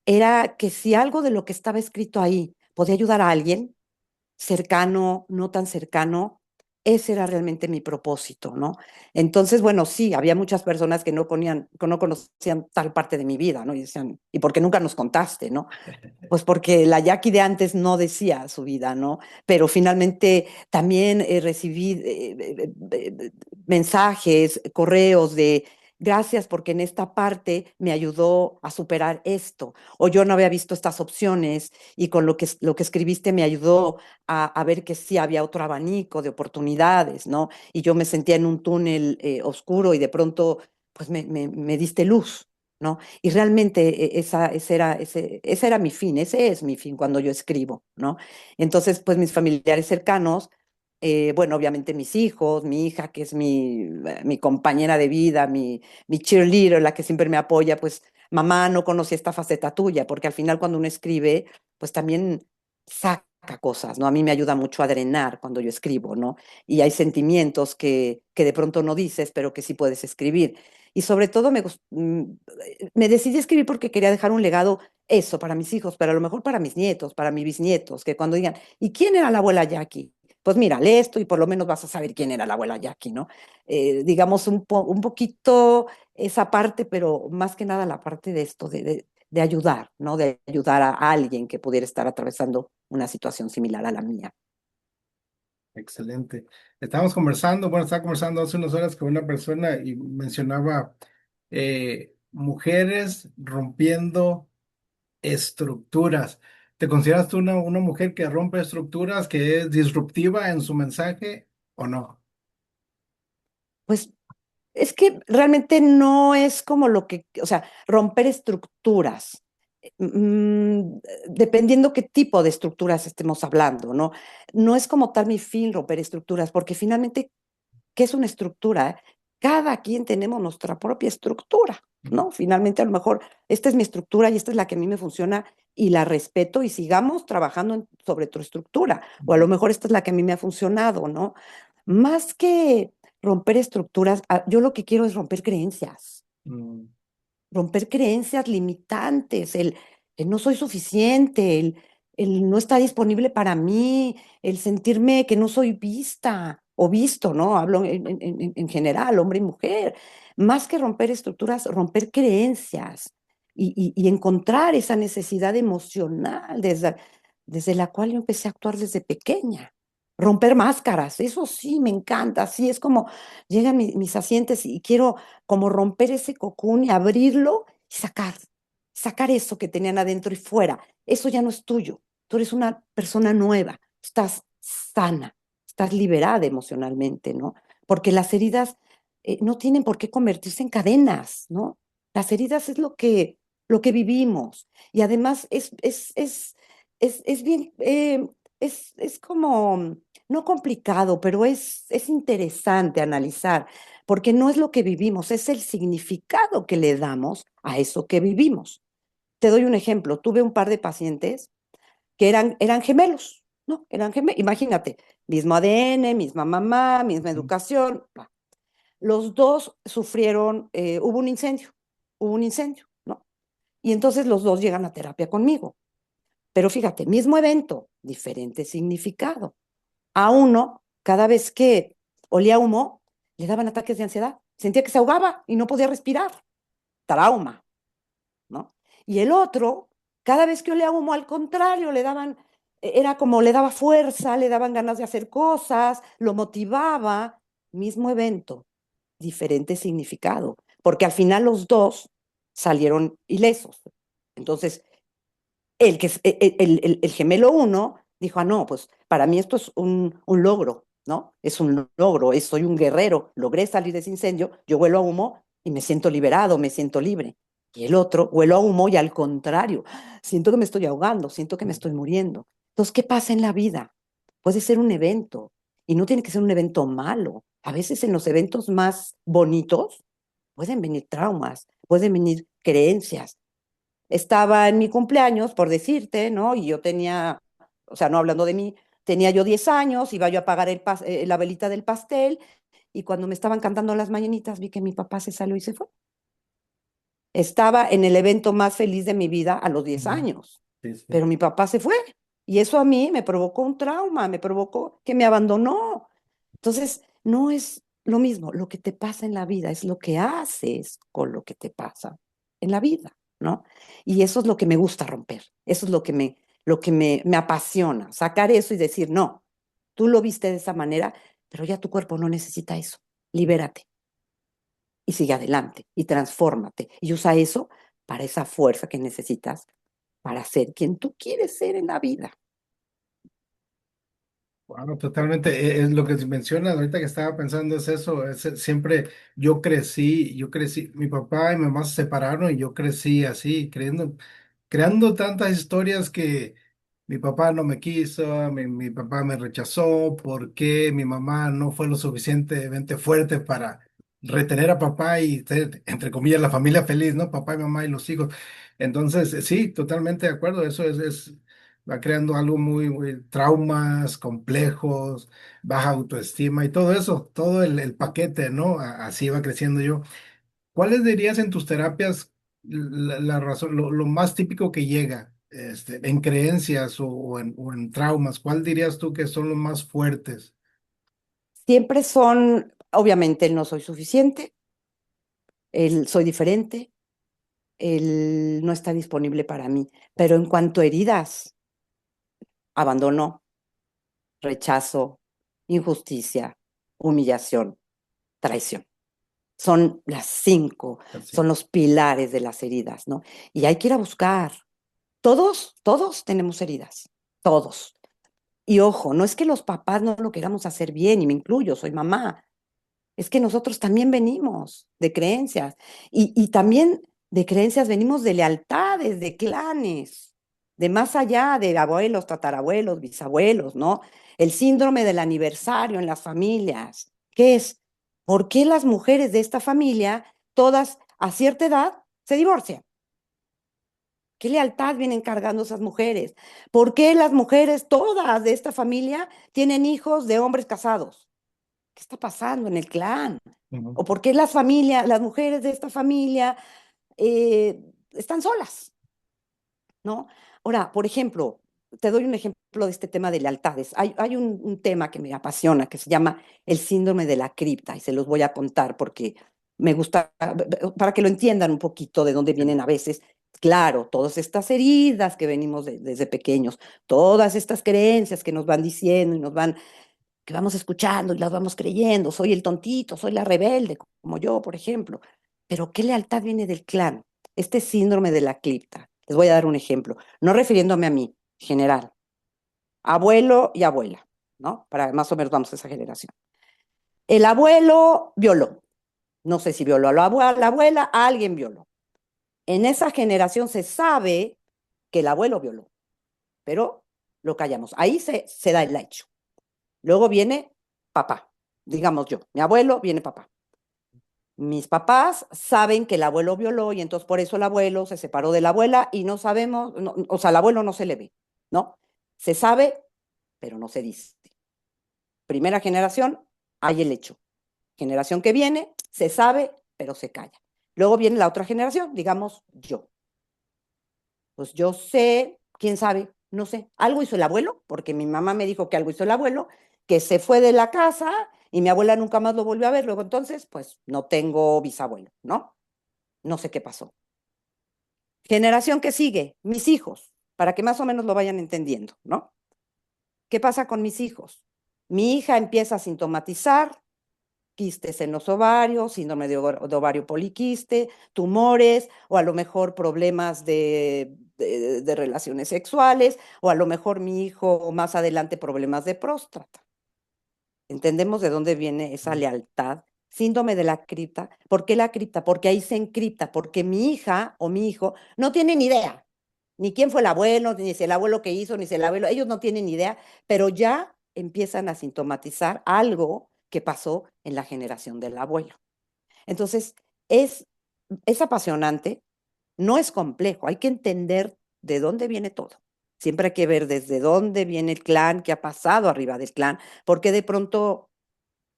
S2: era que si algo de lo que estaba escrito ahí podía ayudar a alguien, cercano, no tan cercano, ese era realmente mi propósito, ¿no? Entonces, bueno, sí, había muchas personas que no conocían tal parte de mi vida, ¿no? Y decían, ¿y por qué nunca nos contaste, no? Pues porque la Jackie de antes no decía su vida, ¿no? Pero finalmente también recibí mensajes, correos de gracias porque en esta parte me ayudó a superar esto, o yo no había visto estas opciones y con lo que escribiste me ayudó a ver que sí había otro abanico de oportunidades, ¿no? Y yo me sentía en un túnel oscuro y de pronto pues me diste luz, ¿no? Y realmente ese era mi fin, ese es mi fin cuando yo escribo, ¿no? Entonces, pues mis familiares cercanos, bueno, obviamente mis hijos, mi hija, que es mi compañera de vida, mi cheerleader, la que siempre me apoya, pues mamá no conocía esta faceta tuya, porque al final cuando uno escribe, pues también saca saca cosas, ¿no? A mí me ayuda mucho a drenar cuando yo escribo, ¿no? Y hay sentimientos que de pronto no dices, pero que sí puedes escribir. Y sobre todo me decidí a escribir porque quería dejar un legado, eso, para mis hijos, pero a lo mejor para mis nietos, para mis bisnietos, que cuando digan, ¿y quién era la abuela Jackie? Pues mira, lee esto y por lo menos vas a saber quién era la abuela Jackie, ¿no? Digamos un poquito esa parte, pero más que nada la parte de esto, de ayudar, ¿no? De ayudar a alguien que pudiera estar atravesando una situación similar a la mía.
S1: Excelente. Estábamos conversando, bueno, estaba conversando hace unas horas con una persona y mencionaba mujeres rompiendo estructuras. ¿Te consideras tú una mujer que rompe estructuras, que es disruptiva en su mensaje o no?
S2: Pues es que realmente no es como lo que, o sea, romper estructuras, dependiendo qué tipo de estructuras estemos hablando, ¿no? No es como tal mi fin romper estructuras, porque finalmente, ¿qué es una estructura? Cada quien tenemos nuestra propia estructura, ¿no? Finalmente, a lo mejor esta es mi estructura y esta es la que a mí me funciona y la respeto y sigamos trabajando sobre tu estructura, o a lo mejor esta es la que a mí me ha funcionado, ¿no? Más que romper estructuras, yo lo que quiero es
S1: Mm,
S2: romper creencias limitantes, el no soy suficiente, el no está disponible para mí, el sentirme que no soy vista o visto, ¿no? Hablo en general, hombre y mujer. Más que romper estructuras, romper creencias y encontrar esa necesidad emocional desde la cual yo empecé a actuar desde pequeña. Romper máscaras, eso sí, me encanta, sí, es como llegan mis pacientes y quiero como romper ese cocún y abrirlo y sacar eso que tenían adentro y fuera. Eso ya no es tuyo. Tú eres una persona nueva, estás sana, estás liberada emocionalmente, ¿no? Porque las heridas no tienen por qué convertirse en cadenas, ¿no? Las heridas es lo que vivimos. Y además es bien, es como, no complicado, pero es interesante analizar porque no es lo que vivimos, es el significado que le damos a eso que vivimos. Te doy un ejemplo, tuve un par de pacientes que eran gemelos, ¿no? Eran gemelos, imagínate, mismo ADN, misma mamá, misma
S1: mm,
S2: educación. Los dos sufrieron, hubo un incendio, ¿no? Y entonces los dos llegan a terapia conmigo. Pero fíjate, mismo evento, diferente significado. A uno, cada vez que olía humo, le daban ataques de ansiedad. Sentía que se ahogaba y no podía respirar. Trauma, ¿no? Y el otro, cada vez que olía humo, al contrario, era como le daba fuerza, le daban ganas de hacer cosas, lo motivaba. Mismo evento, diferente significado, porque al final los dos salieron ilesos. Entonces, el gemelo uno dijo, no, pues para mí esto es un logro, ¿no? Es un logro, soy un guerrero, logré salir de ese incendio, yo huelo a humo y me siento liberado, me siento libre. Y el otro, huelo a humo y al contrario, siento que me estoy ahogando, siento que me
S1: mm.
S2: estoy muriendo. Entonces, ¿qué pasa en la vida? Puede ser un evento y no tiene que ser un evento malo. A veces en los eventos más bonitos pueden venir traumas, pueden venir creencias, estaba en mi cumpleaños, por decirte, ¿no? Y yo tenía, o sea, no hablando de mí, tenía yo 10 años, iba yo a apagar la velita del pastel y cuando me estaban cantando las mañanitas vi que mi papá se salió y se fue. Estaba en el evento más feliz de mi vida a los 10
S1: Mm,
S2: años,
S1: sí, sí.
S2: pero mi papá se fue y eso a mí me provocó un trauma, me provocó que me abandonó. Entonces, no es lo mismo, lo que te pasa en la vida es lo que haces con lo que te pasa en la vida, ¿no? Y eso es lo que me gusta romper, eso es lo que me apasiona, sacar eso y decir, no, tú lo viste de esa manera, pero ya tu cuerpo no necesita eso, libérate y sigue adelante y transfórmate y usa eso para esa fuerza que necesitas para ser quien tú quieres ser en la vida.
S1: Bueno, totalmente, es lo que mencionas ahorita que estaba pensando es eso, siempre yo crecí, mi papá y mi mamá se separaron y yo crecí así, creando tantas historias que mi papá no me quiso, mi papá me rechazó, porque mi mamá no fue lo suficientemente fuerte para retener a papá y ser, entre comillas, la familia feliz, ¿no? Papá y mamá y los hijos. Entonces, sí, totalmente de acuerdo, eso es va creando algo muy traumas complejos, baja autoestima y todo eso, todo el paquete, ¿no? Así va creciendo yo. ¿Cuáles dirías en tus terapias la razón, lo más típico que llega, en creencias o en traumas? ¿Cuál dirías tú que son los más fuertes?
S2: Siempre son, obviamente, el no soy suficiente, el soy diferente, el no está disponible para mí. Pero en cuanto a heridas, abandono, rechazo, injusticia, humillación, traición. Son las 5,
S1: Así.
S2: son los pilares de las heridas, ¿no? Y hay que ir a buscar. Todos tenemos heridas, todos. Y ojo, no es que los papás no lo queramos hacer bien, y me incluyo, soy mamá, es que nosotros también venimos de creencias y también de creencias venimos de lealtades, de clanes, de más allá de abuelos, tatarabuelos, bisabuelos, ¿no? El síndrome del aniversario en las familias. ¿Qué es? ¿Por qué las mujeres de esta familia, todas a cierta edad, se divorcian? ¿Qué lealtad vienen cargando esas mujeres? ¿Por qué las mujeres, todas de esta familia, tienen hijos de hombres casados? ¿Qué está pasando en el clan?
S1: Ujú.
S2: ¿O por qué las familias, las mujeres de esta familia están solas? ¿No? Ahora, por ejemplo, te doy un ejemplo de este tema de lealtades. Hay un tema que me apasiona que se llama el síndrome de la cripta y se los voy a contar porque me gusta, para que lo entiendan un poquito de dónde vienen a veces. Claro, todas estas heridas que venimos desde pequeños, todas estas creencias que nos van diciendo y nos van que vamos escuchando y las vamos creyendo. Soy el tontito, soy la rebelde, como yo, por ejemplo. Pero ¿qué lealtad viene del clan? Este síndrome de la cripta. Les voy a dar un ejemplo, no refiriéndome a mí, general. Abuelo y abuela, ¿no? Para más o menos vamos a esa generación. El abuelo violó. No sé si violó a la abuela, a alguien violó. En esa generación se sabe que el abuelo violó, pero lo callamos. Ahí se da el hecho. Luego viene papá, digamos yo, mi abuelo, viene papá. Mis papás saben que el abuelo violó y entonces por eso el abuelo se separó de la abuela y no sabemos, no, o sea, el abuelo no se le ve, ¿no? Se sabe, pero no se dice. Primera generación, hay el hecho. Generación que viene, se sabe, pero se calla. Luego viene la otra generación, digamos yo. Pues yo sé, quién sabe, no sé, algo hizo el abuelo, porque mi mamá me dijo que algo hizo el abuelo, que se fue de la casa y mi abuela nunca más lo volvió a ver. Luego entonces, pues no tengo bisabuelo, ¿no? No sé qué pasó. Generación que sigue, mis hijos, para que más o menos lo vayan entendiendo, ¿no? ¿Qué pasa con mis hijos? Mi hija empieza a sintomatizar quistes en los ovarios, síndrome de ovario poliquiste, tumores, o a lo mejor problemas de relaciones sexuales, o a lo mejor mi hijo más adelante problemas de próstata. ¿Entendemos de dónde viene esa lealtad? Síndrome de la cripta. ¿Por qué la cripta? Porque ahí se encripta, porque mi hija o mi hijo no tienen idea, ni quién fue el abuelo, ni si el abuelo que hizo, ni si el abuelo, ellos no tienen idea, pero ya empiezan a sintomatizar algo que pasó en la generación del abuelo. Entonces, es, es apasionante, no es complejo, hay que entender de dónde viene todo. Siempre hay que ver desde dónde viene el clan, qué ha pasado arriba del clan, porque de pronto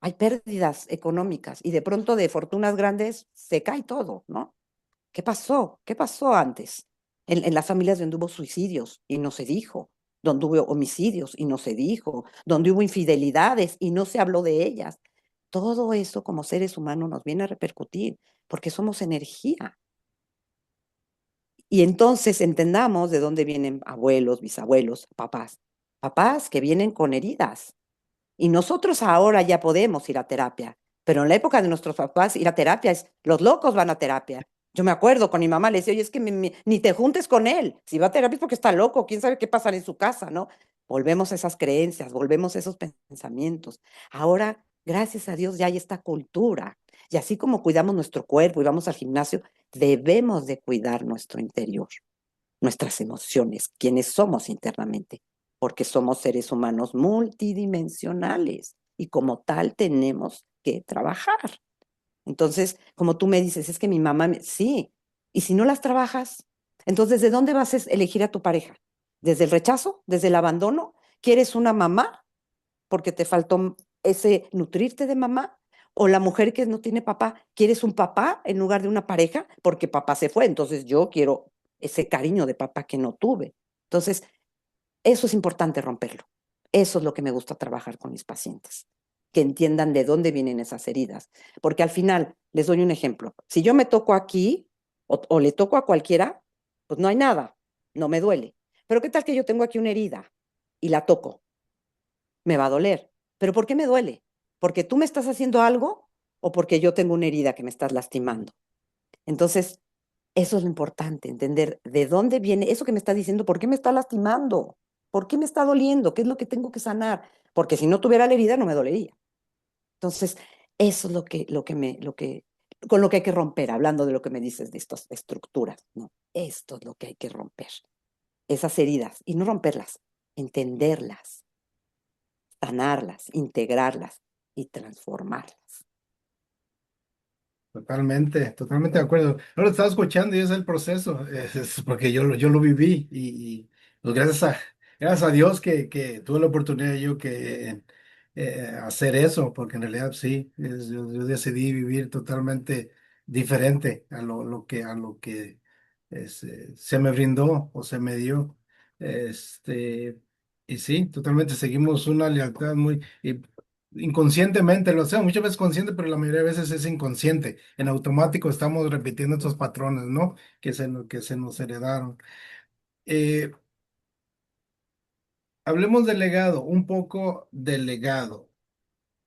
S2: hay pérdidas económicas y de pronto de fortunas grandes se cae todo, ¿no? ¿Qué pasó? ¿Qué pasó antes? En las familias donde hubo suicidios y no se dijo, donde hubo homicidios y no se dijo, donde hubo infidelidades y no se habló de ellas. Todo eso como seres humanos nos viene a repercutir porque somos energía. Y entonces entendamos de dónde vienen abuelos, bisabuelos, papás. Papás que vienen con heridas. Y nosotros ahora ya podemos ir a terapia, pero en la época de nuestros papás ir a terapia es, los locos van a terapia. Yo me acuerdo con mi mamá, le decía, oye, es que ni te juntes con él. Si va a terapia es porque está loco, quién sabe qué pasa en su casa, ¿no? Volvemos a esas creencias, volvemos a esos pensamientos. Ahora, gracias a Dios, ya hay esta cultura. Y así como cuidamos nuestro cuerpo y vamos al gimnasio, debemos de cuidar nuestro interior, nuestras emociones, quienes somos internamente, porque somos seres humanos multidimensionales y como tal tenemos que trabajar. Entonces, como tú me dices, es que mi mamá, sí, y si no las trabajas, entonces, ¿de dónde vas a elegir a tu pareja? desde el rechazo, desde el abandono. ¿Quieres una mamá porque te faltó ese nutrirte de mamá? O la mujer que no tiene papá, ¿quieres un papá en lugar de una pareja? Porque papá se fue, entonces yo quiero ese cariño de papá que no tuve. Entonces, eso es importante romperlo. Eso es lo que me gusta trabajar con mis pacientes, que entiendan de dónde vienen esas heridas. Porque al final, les doy un ejemplo. Si yo me toco aquí o le toco a cualquiera, pues no hay nada, no me duele. Pero ¿qué tal que yo tengo aquí una herida y la toco? Me va a doler. ¿Pero por qué me duele? ¿Porque tú me estás haciendo algo o porque yo tengo una herida que me estás lastimando? Entonces, eso es lo importante, entender de dónde viene eso que me está diciendo, por qué me está lastimando, por qué me está doliendo, qué es lo que tengo que sanar, porque si no tuviera la herida no me dolería. Entonces, eso es con lo que hay que romper, hablando de lo que me dices de estas estructuras, ¿no? Esto es lo que hay que romper, esas heridas, y no romperlas, entenderlas, sanarlas, integrarlas y transformarlas.
S1: Totalmente, totalmente de acuerdo. Ahora estaba escuchando y es el proceso, es porque yo lo viví pues gracias a Dios que tuve la oportunidad yo que hacer eso, porque en realidad sí, yo decidí vivir totalmente diferente a lo que se me brindó o se me dio. Este, y sí, totalmente seguimos una lealtad muy... inconscientemente lo hacemos, muchas veces consciente, pero la mayoría de veces es inconsciente. En automático estamos repitiendo estos patrones, ¿no? Que se nos heredaron. Eh, Hablemos del legado, un poco del legado.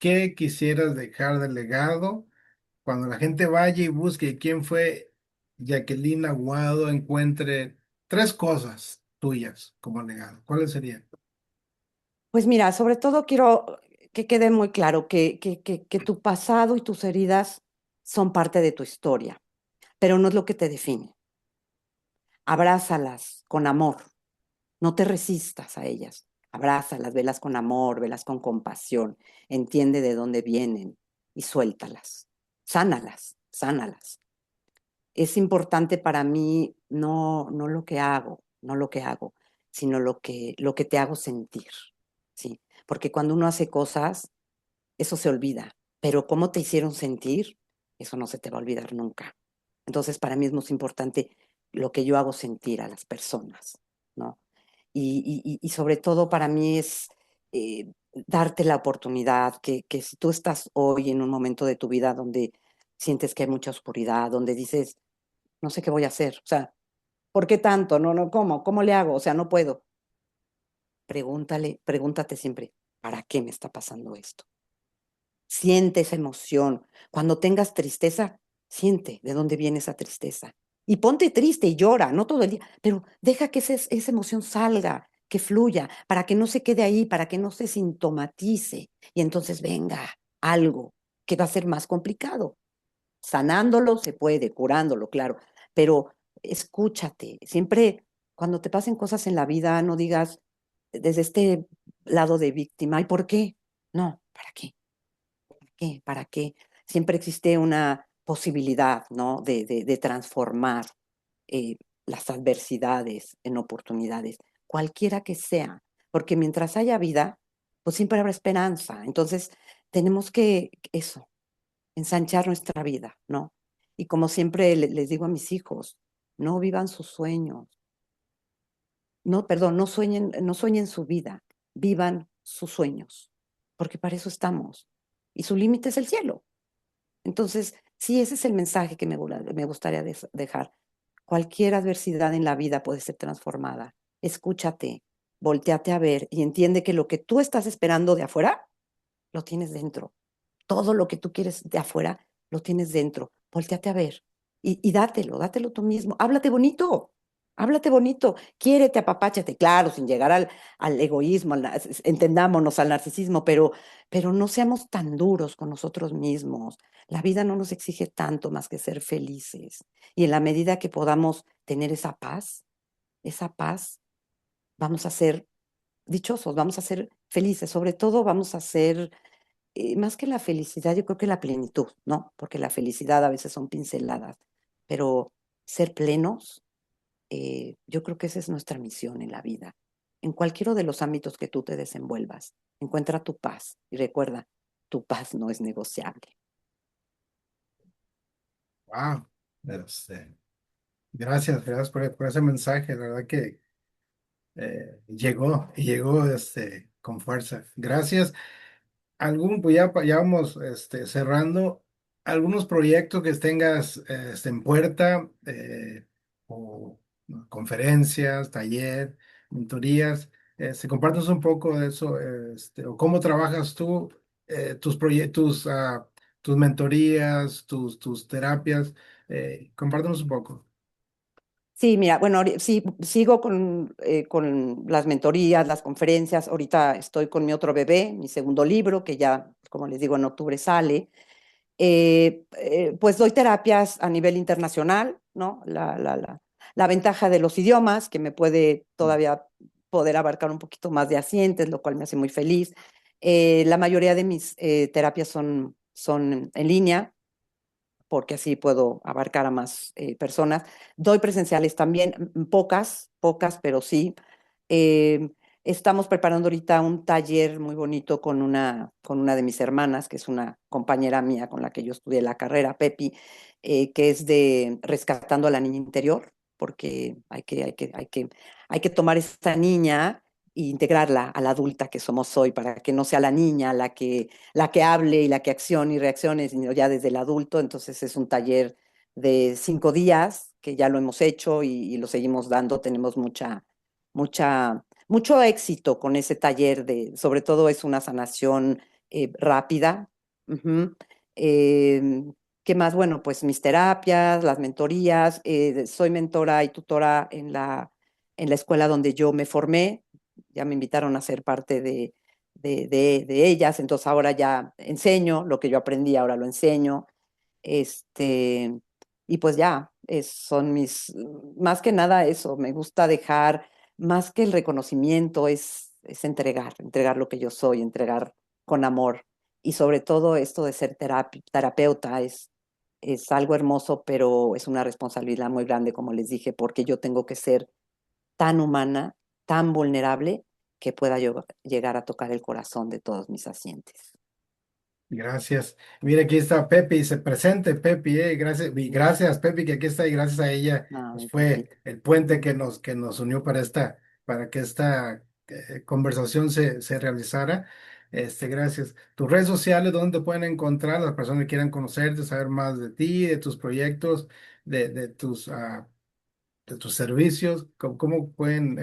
S1: ¿Qué quisieras dejar de legado cuando la gente vaya y busque quién fue Jacqueline Aguado, encuentre tres cosas tuyas como legado? ¿Cuáles serían?
S2: Pues mira, sobre todo quiero que quede muy claro que tu pasado y tus heridas son parte de tu historia, pero no es lo que te define. Abrázalas con amor, no te resistas a ellas. Abrázalas, velas con amor, velas con compasión, entiende de dónde vienen y suéltalas. Sánalas, sánalas. Es importante para mí no lo que hago, no lo que hago, sino lo que te hago sentir, ¿sí? Porque cuando uno hace cosas, eso se olvida, pero cómo te hicieron sentir, eso no se te va a olvidar nunca. Entonces, para mí es muy importante lo que yo hago sentir a las personas, ¿no? Y sobre todo para mí es darte la oportunidad que si tú estás hoy en un momento de tu vida donde sientes que hay mucha oscuridad, donde dices, no sé qué voy a hacer, o sea, ¿por qué tanto? No, no, ¿cómo? ¿Cómo le hago? O sea, no puedo. Pregúntate siempre, ¿para qué me está pasando esto? Siente esa emoción. Cuando tengas tristeza, siente de dónde viene esa tristeza. Y ponte triste y llora, no todo el día, pero deja que esa emoción salga, que fluya, para que no se quede ahí, para que no se sintomatice. Y entonces venga algo que va a ser más complicado. Sanándolo se puede, curándolo, claro, pero escúchate. Siempre cuando te pasen cosas en la vida, no digas desde este lado de víctima, ¿y por qué? No, ¿para qué? ¿Qué? ¿Para qué? Siempre existe una posibilidad, ¿no? De transformar eh, las adversidades en oportunidades, cualquiera que sea, porque mientras haya vida, pues siempre habrá esperanza. Entonces, tenemos que, eso, ensanchar nuestra vida, ¿no? Y como siempre les digo a mis hijos, no vivan sus sueños, no, perdón, no sueñen su vida, vivan sus sueños, porque para eso estamos. Y su límite es el cielo. Entonces, sí, ese es el mensaje que me gustaría dejar. Cualquier adversidad en la vida puede ser transformada. Escúchate, volteate a ver y entiende que lo que tú estás esperando de afuera, lo tienes dentro. Todo lo que tú quieres de afuera, lo tienes dentro. Volteate a ver y dátelo tú mismo. Háblate bonito, quiérete, apapáchate, claro, sin llegar al egoísmo, entendámonos al narcisismo, pero no seamos tan duros con nosotros mismos. La vida no nos exige tanto más que ser felices. Y en la medida que podamos tener esa paz, vamos a ser dichosos, vamos a ser felices, sobre todo vamos a ser más que la felicidad, yo creo que la plenitud, ¿no? Porque la felicidad a veces son pinceladas, pero ser plenos, yo creo que esa es nuestra misión en la vida. en cualquiera de los ámbitos que tú te desenvuelvas. Encuentra tu paz y recuerda, tu paz no es negociable.
S1: Wow. Gracias, gracias por ese mensaje. La verdad que llegó y llegó con fuerza. Gracias. Pues ya vamos cerrando. ¿Algunos proyectos que tengas en puerta o no, conferencias, taller, mentorías? Compártanos un poco de eso, o cómo trabajas tú, tus proyectos, tus mentorías, tus terapias. Compártanos un poco.
S2: Sí, mira, bueno, sí, sigo con las mentorías, las conferencias. Ahorita estoy con mi otro bebé, mi segundo libro, que ya, como les digo, en octubre sale. Pues doy terapias a nivel internacional, ¿no? La ventaja de los idiomas, que me puede todavía poder abarcar un poquito más de asientes, lo cual me hace muy feliz. La mayoría de mis terapias son en línea, porque así puedo abarcar a más personas. Doy presenciales también, pocas, pero sí. Eh, Estamos preparando ahorita un taller muy bonito con una de mis hermanas, que es una compañera mía con la que yo estudié la carrera, Pepi, que es de rescatando a la niña interior, porque hay que tomar esta niña e integrarla a la adulta que somos hoy, para que no sea la niña la que hable y la que accione y reaccione, sino ya desde el adulto. Entonces es un taller de 5 días que ya lo hemos hecho y lo seguimos dando. Tenemos mucho éxito con ese taller sobre todo es una sanación rápida. Ujú. Eh, ¿Qué más? Bueno, pues mis terapias, las mentorías. Soy mentora y tutora en la escuela donde yo me formé. Ya me invitaron a ser parte de ellas, entonces ahora ya enseño lo que yo aprendí, ahora lo enseño. Este, y pues ya, son más que nada eso, me gusta dejar, más que el reconocimiento, es entregar lo que yo soy, entregar con amor. Y sobre todo esto de ser terapeuta es algo hermoso, pero es una responsabilidad muy grande, como les dije, porque yo tengo que ser tan humana, tan vulnerable, que pueda yo llegar a tocar el corazón de todos mis pacientes.
S1: Gracias. Mira, aquí está Pepi, se presente Pepi, gracias, y gracias Pepi que aquí está y gracias a ella pues
S2: Ay,
S1: fue
S2: Pepito.
S1: el puente que nos unió para que esta conversación se realizara. Gracias. Tus redes sociales, ¿dónde te pueden encontrar las personas que quieran conocerte, saber más de ti, de tus proyectos, de de tus servicios? ¿Cómo pueden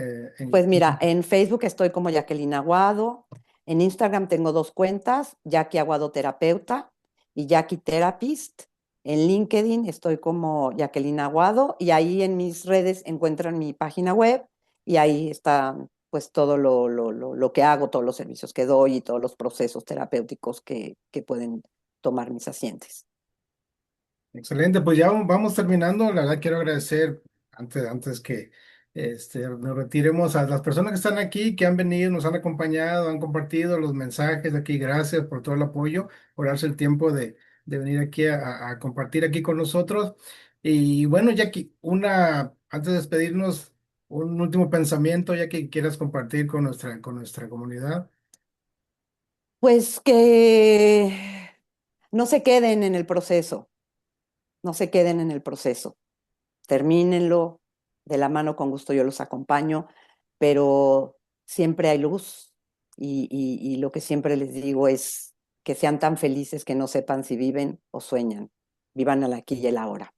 S2: Pues mira, en Facebook estoy como Jacqueline Aguado, en Instagram tengo dos cuentas, Jackie Aguado Terapeuta y Jackie Therapist. En LinkedIn estoy como Jacqueline Aguado y ahí en mis redes encuentran mi página web y ahí está pues todo lo que hago, todos los servicios que doy y todos los procesos terapéuticos que pueden tomar mis pacientes.
S1: Excelente, pues ya vamos terminando. La verdad quiero agradecer antes que nos retiremos a las personas que están aquí, que han venido, nos han acompañado, han compartido los mensajes aquí. Gracias por todo el apoyo, por darse el tiempo de venir aquí a compartir aquí con nosotros. Y bueno, Jackie, antes de despedirnos, un último pensamiento, ya que quieras compartir con con nuestra comunidad.
S2: Pues que no se queden en el proceso, no se queden en el proceso. Termínenlo de la mano, con gusto yo los acompaño, pero siempre hay luz y lo que siempre les digo es que sean tan felices que no sepan si viven o sueñan, vivan al aquí y el ahora.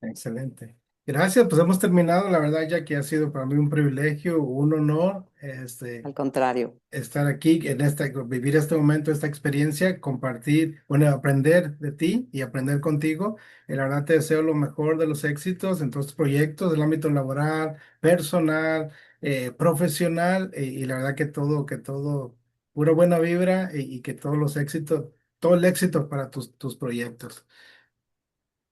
S1: Excelente. Gracias, pues hemos terminado. La verdad, ya que ha sido para mí un privilegio, un honor,
S2: Al contrario,
S1: estar aquí vivir este momento, esta experiencia, compartir, bueno, aprender de ti y aprender contigo. Y la verdad te deseo lo mejor de los éxitos en todos tus proyectos, del ámbito laboral, personal, profesional, y la verdad que todo, pura buena vibra y que todos los éxitos, todo el éxito para tus proyectos.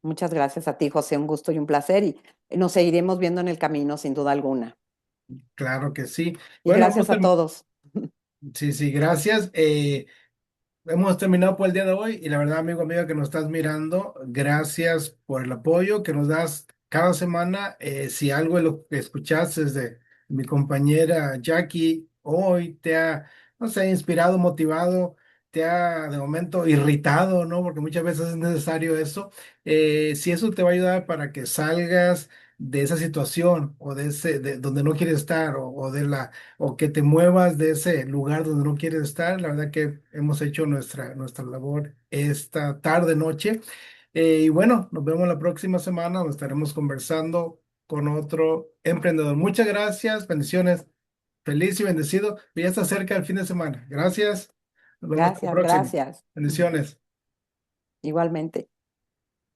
S2: muchas gracias a ti, José, un gusto y un placer y nos seguiremos viendo en el camino sin duda alguna.
S1: Claro que sí.
S2: Y
S1: Bueno,
S2: gracias a todos.
S1: sí, sí, gracias. Hemos terminado por el día de hoy y la verdad, amigo que nos estás mirando, gracias por el apoyo que nos das cada semana. Si algo de lo que escuchaste mi compañera Jackie hoy te ha, no sé, inspirado, motivado, te ha de momento irritado, ¿no? Porque muchas veces es necesario eso. Si eso te va a ayudar para que salgas de esa situación o de ese, de donde no quieres estar o de la, o que te muevas de ese lugar donde no quieres estar, la verdad que hemos hecho nuestra labor esta tarde, noche. Y bueno, nos vemos la próxima semana, donde estaremos conversando con otro emprendedor. Muchas gracias, bendiciones, feliz y bendecido. Ya está cerca el fin de semana. Gracias, nos vemos hasta la
S2: Gracias,
S1: próxima.
S2: gracias.
S1: Bendiciones.
S2: Igualmente.